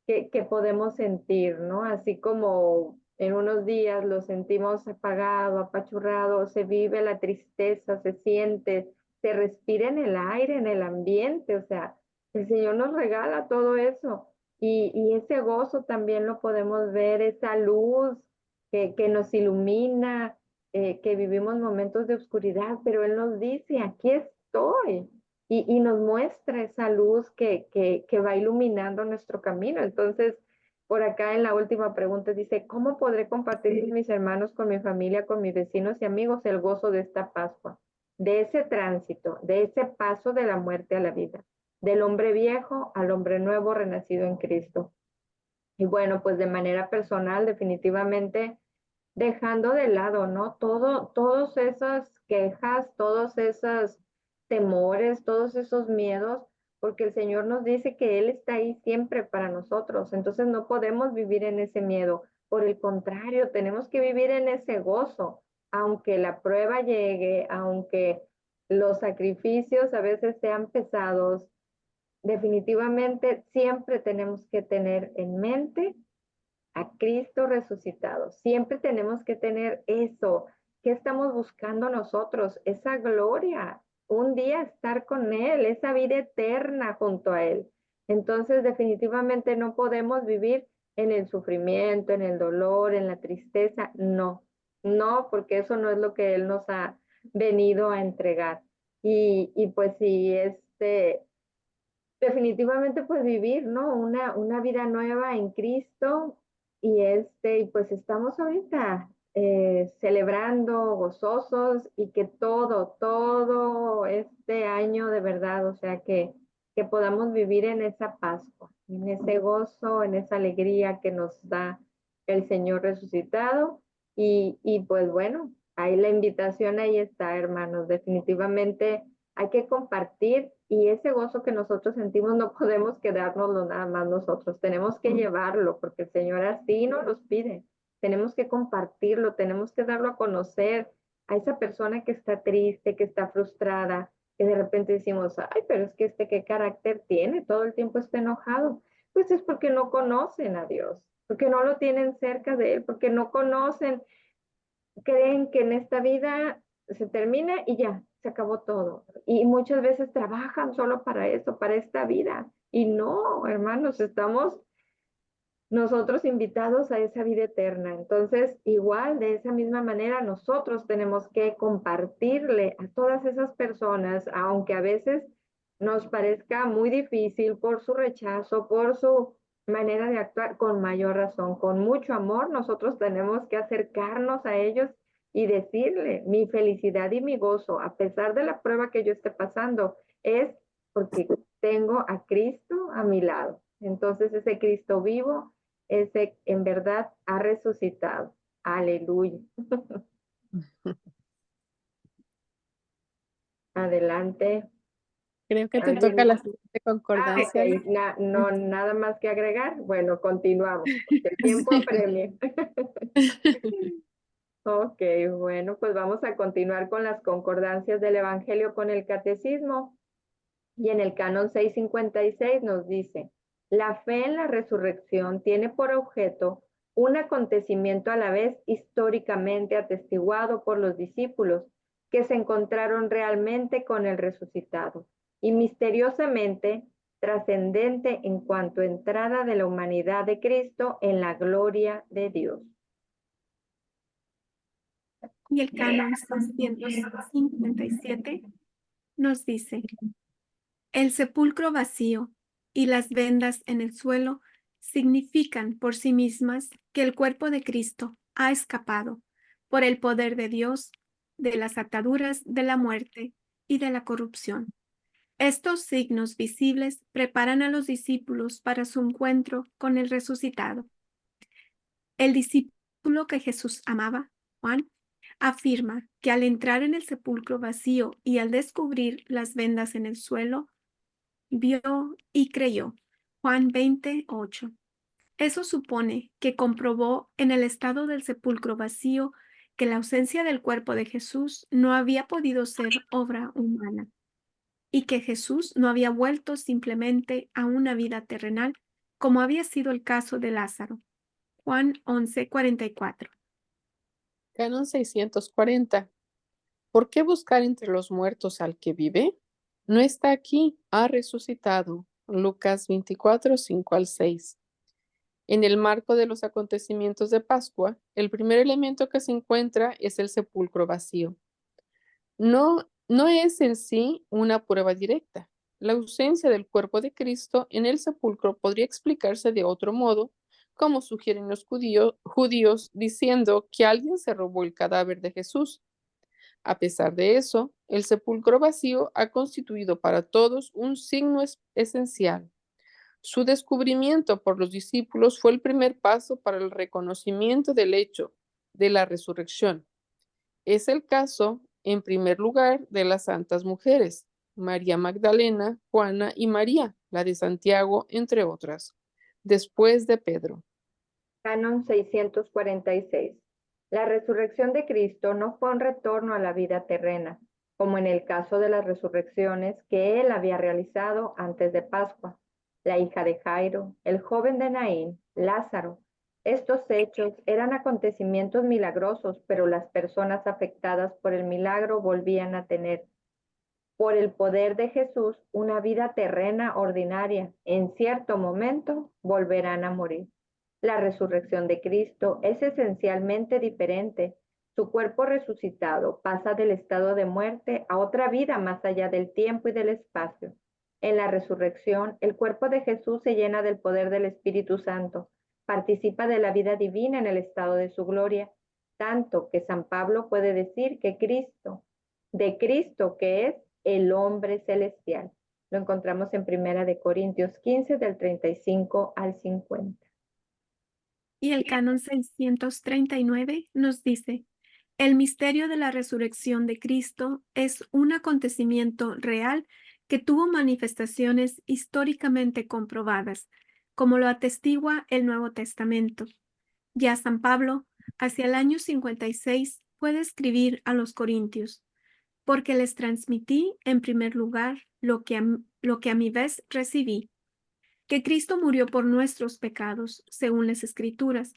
que podemos sentir, ¿no? Así como en unos días lo sentimos apagado, apachurrado, se vive la tristeza, se siente, se respira en el aire, en el ambiente, o sea, el Señor nos regala todo eso y ese gozo también lo podemos ver, esa luz que nos ilumina, que vivimos momentos de oscuridad, pero Él nos dice, aquí estoy, y nos muestra esa luz que va iluminando nuestro camino. Entonces, por acá en la última pregunta dice, ¿cómo podré compartir con mis hermanos, con mi familia, con mis vecinos y amigos el gozo de esta Pascua? De ese tránsito, de ese paso de la muerte a la vida, del hombre viejo al hombre nuevo renacido en Cristo. Y bueno, pues de manera personal, definitivamente dejando de lado, ¿no? Todas esas quejas, todos esos temores, todos esos miedos, porque el Señor nos dice que Él está ahí siempre para nosotros. Entonces no podemos vivir en ese miedo. Por el contrario, tenemos que vivir en ese gozo, aunque la prueba llegue, aunque los sacrificios a veces sean pesados. Definitivamente siempre tenemos que tener en mente a Cristo resucitado. Siempre tenemos que tener eso. ¿Qué estamos buscando nosotros? Esa gloria, un día estar con Él, esa vida eterna junto a Él. Entonces, definitivamente no podemos vivir en el sufrimiento, en el dolor, en la tristeza. No, no, porque eso no es lo que Él nos ha venido a entregar. Y pues sí, definitivamente pues vivir, ¿no? Una vida nueva en Cristo y pues estamos ahorita celebrando, gozosos y que todo este año de verdad, o sea, que podamos vivir en esa Pascua, en ese gozo, en esa alegría que nos da el Señor resucitado y pues bueno, ahí la invitación ahí está, hermanos, definitivamente hay que compartir y ese gozo que nosotros sentimos no podemos quedárnoslo nada más nosotros, tenemos que llevarlo porque el Señor así nos los pide, tenemos que compartirlo, tenemos que darlo a conocer a esa persona que está triste, que está frustrada, que de repente decimos, ay, pero es que qué carácter tiene, todo el tiempo está enojado. Pues es porque no conocen a Dios, porque no lo tienen cerca de Él, porque no conocen, creen que en esta vida se termina y ya, se acabó todo. Y muchas veces trabajan solo para eso, para esta vida. Y no, hermanos, estamos nosotros invitados a esa vida eterna. Entonces, igual, de esa misma manera, nosotros tenemos que compartirle a todas esas personas, aunque a veces nos parezca muy difícil por su rechazo, por su manera de actuar, con mayor razón, con mucho amor, nosotros tenemos que acercarnos a ellos y decirle, mi felicidad y mi gozo, a pesar de la prueba que yo esté pasando, es porque tengo a Cristo a mi lado. Entonces, ese Cristo vivo, ese en verdad ha resucitado. Aleluya. Adelante. Creo que te ¿Alguien toca la más? siguiente concordancia. Ok, no, nada más que agregar. Bueno, continuamos, porque el tiempo apremia. Ok, bueno, pues vamos a continuar con las concordancias del Evangelio con el Catecismo. Y en el canon 656 nos dice, la fe en la resurrección tiene por objeto un acontecimiento a la vez históricamente atestiguado por los discípulos que se encontraron realmente con el resucitado y misteriosamente trascendente en cuanto a entrada de la humanidad de Cristo en la gloria de Dios. Y el canon 657 nos dice, el sepulcro vacío y las vendas en el suelo significan por sí mismas que el cuerpo de Cristo ha escapado por el poder de Dios de las ataduras de la muerte y de la corrupción. Estos signos visibles preparan a los discípulos para su encuentro con el resucitado. El discípulo que Jesús amaba, Juan, afirma que al entrar en el sepulcro vacío y al descubrir las vendas en el suelo, vio y creyó. Juan 20:8. Eso supone que comprobó en el estado del sepulcro vacío que la ausencia del cuerpo de Jesús no había podido ser obra humana y que Jesús no había vuelto simplemente a una vida terrenal, como había sido el caso de Lázaro. Juan 11:44. Canon 640. ¿Por qué buscar entre los muertos al que vive? No está aquí, ha resucitado. Lucas 24, 5 al 6. En el marco de los acontecimientos de Pascua, el primer elemento que se encuentra es el sepulcro vacío. No es en sí una prueba directa. La ausencia del cuerpo de Cristo en el sepulcro podría explicarse de otro modo, como sugieren los judíos diciendo que alguien se robó el cadáver de Jesús. A pesar de eso, el sepulcro vacío ha constituido para todos un signo esencial. Su descubrimiento por los discípulos fue el primer paso para el reconocimiento del hecho de la resurrección. Es el caso, en primer lugar, de las santas mujeres, María Magdalena, Juana y María, la de Santiago, entre otras, después de Pedro. Canon 646. La resurrección de Cristo no fue un retorno a la vida terrena, como en el caso de las resurrecciones que él había realizado antes de Pascua. La hija de Jairo, el joven de Naín, Lázaro. Estos hechos eran acontecimientos milagrosos, pero las personas afectadas por el milagro volvían a tener, por el poder de Jesús, una vida terrena ordinaria. En cierto momento volverán a morir. La resurrección de Cristo es esencialmente diferente. Su cuerpo resucitado pasa del estado de muerte a otra vida más allá del tiempo y del espacio. En la resurrección, el cuerpo de Jesús se llena del poder del Espíritu Santo, participa de la vida divina en el estado de su gloria, tanto que San Pablo puede decir que de Cristo que es el hombre celestial. Lo encontramos en 1 Corintios 15, del 35 al 50. Y el canon 639 nos dice, el misterio de la resurrección de Cristo es un acontecimiento real que tuvo manifestaciones históricamente comprobadas, como lo atestigua el Nuevo Testamento. Ya San Pablo, hacia el año 56, puede escribir a los Corintios, porque les transmití en primer lugar lo que a mi vez recibí, que Cristo murió por nuestros pecados, según las Escrituras,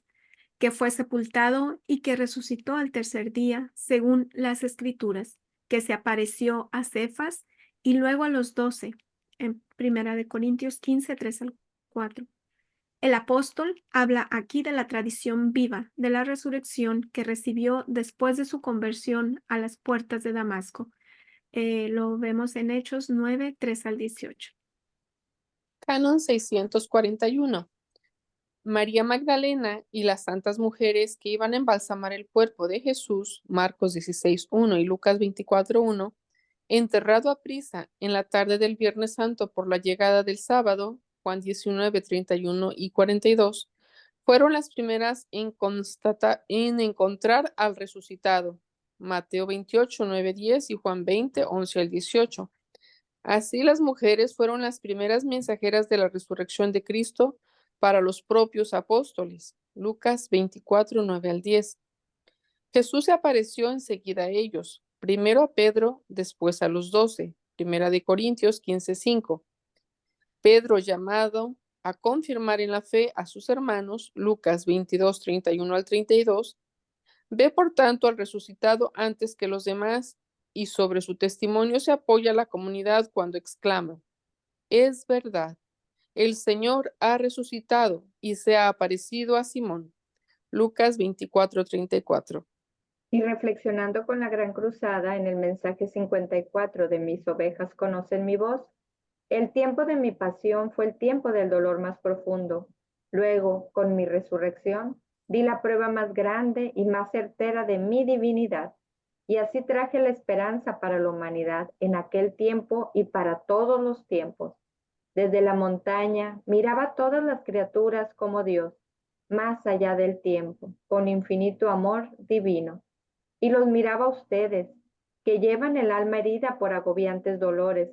que fue sepultado y que resucitó al tercer día, según las Escrituras, que se apareció a Cefas y luego a los 12, en 1 Corintios 15, 3 al 4. El apóstol habla aquí de la tradición viva de la resurrección que recibió después de su conversión a las puertas de Damasco. Lo vemos en Hechos 9, 3 al 18. Canon 641. María Magdalena y las santas mujeres que iban a embalsamar el cuerpo de Jesús, Marcos 16:1 y Lucas 24:1, enterrado a prisa en la tarde del Viernes Santo por la llegada del sábado, Juan 19:31 y 42, fueron las primeras en encontrar al resucitado, Mateo 28:9, 10 y Juan 20:11 al 18. Así las mujeres fueron las primeras mensajeras de la resurrección de Cristo para los propios apóstoles. Lucas 24:9 al 10. Jesús se apareció enseguida a ellos, primero a Pedro, después a los 12. Primera de Corintios 15:5. Pedro, llamado a confirmar en la fe a sus hermanos, Lucas 22:31 al 32, ve por tanto al resucitado antes que los demás y sobre su testimonio se apoya la comunidad cuando exclama: es verdad, el Señor ha resucitado y se ha aparecido a Simón. Lucas 24:34. Y reflexionando con la Gran Cruzada en el mensaje 54 de Mis ovejas conocen mi voz, el tiempo de mi pasión fue el tiempo del dolor más profundo. Luego, con mi resurrección, di la prueba más grande y más certera de mi divinidad, y así traje la esperanza para la humanidad en aquel tiempo y para todos los tiempos. Desde la montaña miraba a todas las criaturas como Dios, más allá del tiempo, con infinito amor divino. Y los miraba a ustedes, que llevan el alma herida por agobiantes dolores,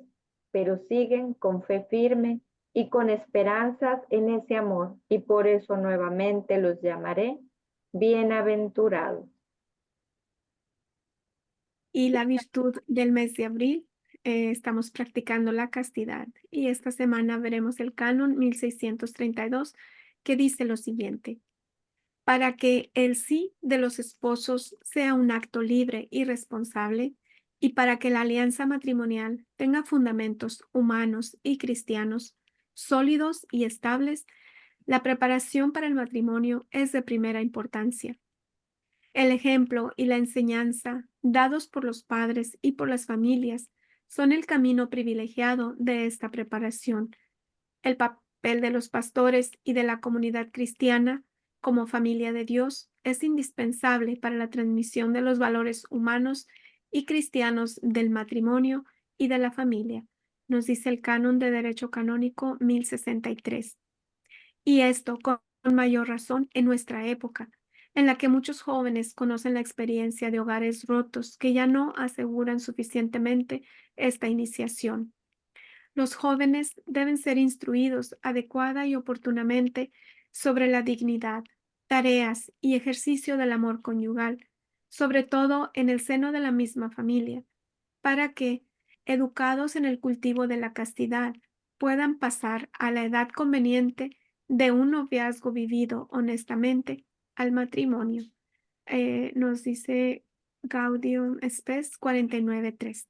pero siguen con fe firme y con esperanzas en ese amor, y por eso nuevamente los llamaré bienaventurados. Y la virtud del mes de abril, estamos practicando la castidad. Y esta semana veremos el canon 1632, que dice lo siguiente: para que el sí de los esposos sea un acto libre y responsable, y para que la alianza matrimonial tenga fundamentos humanos y cristianos sólidos y estables, la preparación para el matrimonio es de primera importancia. El ejemplo y la enseñanza dados por los padres y por las familias son el camino privilegiado de esta preparación. El papel de los pastores y de la comunidad cristiana como familia de Dios es indispensable para la transmisión de los valores humanos y cristianos del matrimonio y de la familia, nos dice el Canon de Derecho Canónico 1063. Y esto con mayor razón en nuestra época, en la que muchos jóvenes conocen la experiencia de hogares rotos que ya no aseguran suficientemente esta iniciación. Los jóvenes deben ser instruidos adecuada y oportunamente sobre la dignidad, tareas y ejercicio del amor conyugal, sobre todo en el seno de la misma familia, para que, educados en el cultivo de la castidad, puedan pasar a la edad conveniente de un noviazgo vivido honestamente al matrimonio. Nos dice Gaudium Spes 49:3.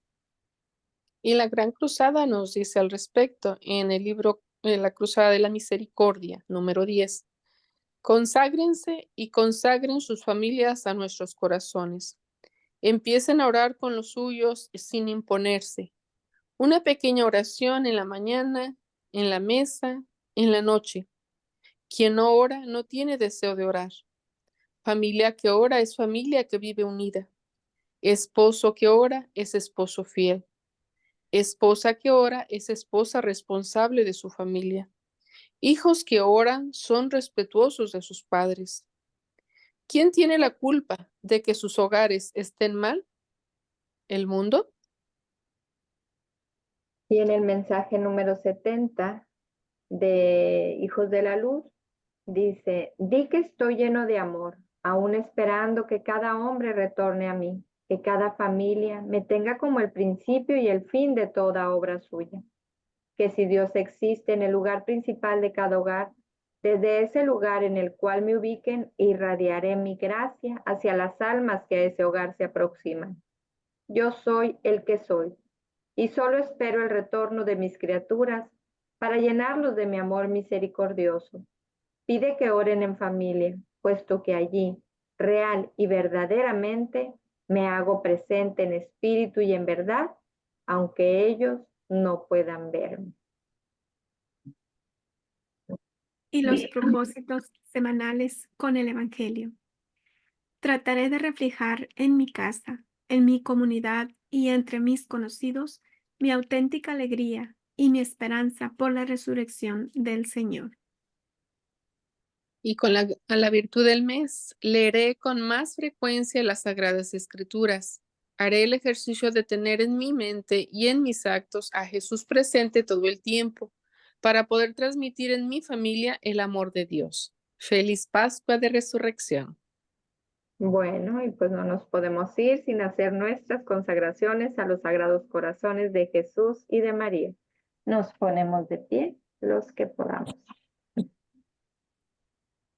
Y la Gran Cruzada nos dice al respecto en el libro La Cruzada de la Misericordia, número 10. Conságrense y consagren sus familias a nuestros corazones. Empiecen a orar con los suyos sin imponerse. Una pequeña oración en la mañana, en la mesa, en la noche. Quien no ora no tiene deseo de orar. Familia que ora es familia que vive unida. Esposo que ora es esposo fiel. Esposa que ora es esposa responsable de su familia. Hijos que oran son respetuosos de sus padres. ¿Quién tiene la culpa de que sus hogares estén mal? ¿El mundo? Y en el mensaje número 70 de Hijos de la Luz, dice: di que estoy lleno de amor, aún esperando que cada hombre retorne a mí, que cada familia me tenga como el principio y el fin de toda obra suya. Que si Dios existe en el lugar principal de cada hogar, desde ese lugar en el cual me ubiquen, irradiaré mi gracia hacia las almas que a ese hogar se aproximan. Yo soy el que soy, y solo espero el retorno de mis criaturas para llenarlos de mi amor misericordioso. Pide que oren en familia, puesto que allí, real y verdaderamente, me hago presente en espíritu y en verdad, aunque ellos no puedan verme. Y los propósitos semanales con el Evangelio. Trataré de reflejar en mi casa, en mi comunidad y entre mis conocidos mi auténtica alegría y mi esperanza por la resurrección del Señor. Y a la virtud del mes, leeré con más frecuencia las Sagradas Escrituras. Haré el ejercicio de tener en mi mente y en mis actos a Jesús presente todo el tiempo, para poder transmitir en mi familia el amor de Dios. Feliz Pascua de Resurrección. Bueno, y pues no nos podemos ir sin hacer nuestras consagraciones a los sagrados corazones de Jesús y de María. Nos ponemos de pie los que podamos.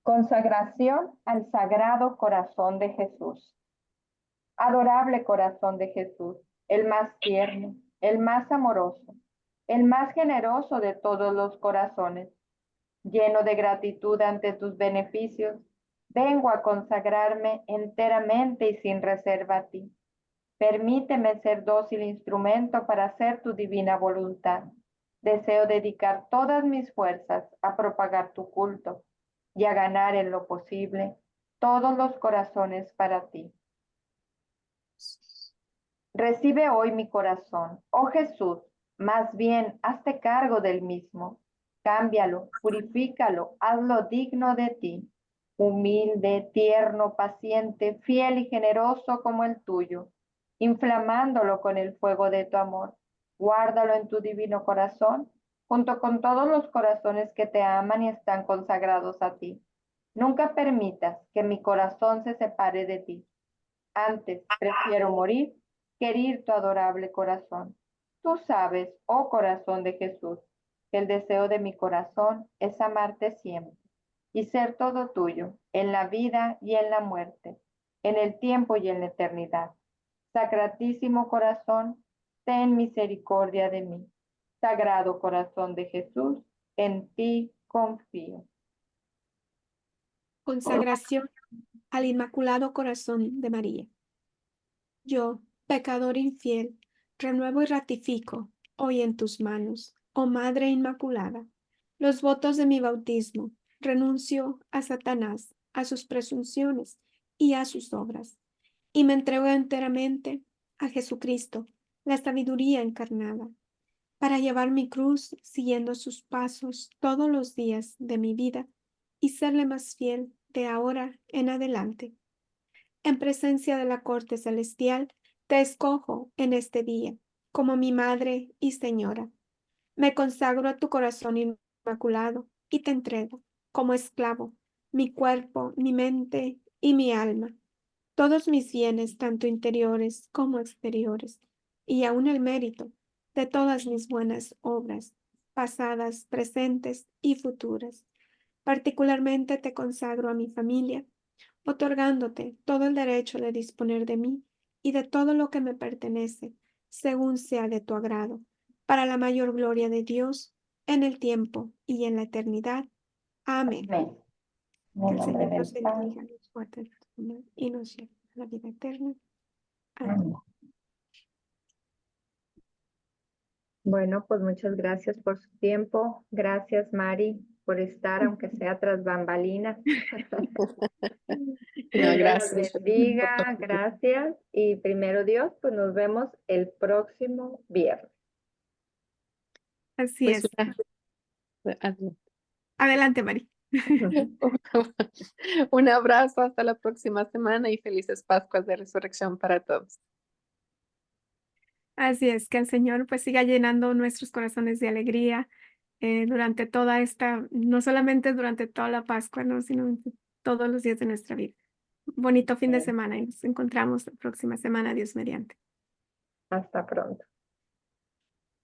Consagración al Sagrado Corazón de Jesús. Adorable corazón de Jesús, el más tierno, el más amoroso, el más generoso de todos los corazones. Lleno de gratitud ante tus beneficios, vengo a consagrarme enteramente y sin reserva a ti. Permíteme ser dócil instrumento para hacer tu divina voluntad. Deseo dedicar todas mis fuerzas a propagar tu culto y a ganar en lo posible todos los corazones para ti. Recibe hoy mi corazón, oh Jesús, más bien hazte cargo del mismo. Cámbialo, purifícalo, hazlo digno de ti. Humilde, tierno, paciente, fiel y generoso como el tuyo, inflamándolo con el fuego de tu amor. Guárdalo en tu divino corazón, junto con todos los corazones que te aman y están consagrados a ti. Nunca permitas que mi corazón se separe de ti. Antes prefiero morir que herir tu adorable corazón. Tú sabes, oh corazón de Jesús, que el deseo de mi corazón es amarte siempre y ser todo tuyo, en la vida y en la muerte, en el tiempo y en la eternidad. Sacratísimo corazón, ten misericordia de mí. Sagrado corazón de Jesús, en ti confío. Consagración al Inmaculado Corazón de María. Yo, pecador infiel, renuevo y ratifico hoy en tus manos, oh Madre Inmaculada, los votos de mi bautismo. Renuncio a Satanás, a sus presunciones y a sus obras, y me entrego enteramente a Jesucristo, la sabiduría encarnada, para llevar mi cruz siguiendo sus pasos todos los días de mi vida y serle más fiel de ahora en adelante. En presencia de la corte celestial, te escojo en este día como mi Madre y Señora. Me consagro a tu corazón inmaculado y te entrego, como esclavo, mi cuerpo, mi mente y mi alma, todos mis bienes, tanto interiores como exteriores, y aún el mérito de todas mis buenas obras, pasadas, presentes y futuras. Particularmente te consagro a mi familia, otorgándote todo el derecho de disponer de mí y de todo lo que me pertenece, según sea de tu agrado, para la mayor gloria de Dios, en el tiempo y en la eternidad. Amén. Amén. En Que el el nombre Señor nos del Padre. bendiga, nos guarde y nos lleve a la vida eterna. Amén. Amén. Bueno, pues muchas gracias por su tiempo. Gracias, Mari, por estar, aunque sea tras bambalinas. No, Dios gracias. los bendiga, gracias. Y primero Dios, pues nos vemos el próximo viernes. Así Pues es. adelante. Adelante, Mari. Un abrazo, hasta la próxima semana y felices Pascuas de Resurrección para todos. Así es, que el Señor pues siga llenando nuestros corazones de alegría durante toda esta, no solamente durante toda la Pascua, ¿no? Sino todos los días de nuestra vida. Bonito fin de semana y nos encontramos la próxima semana, Dios mediante. Hasta pronto.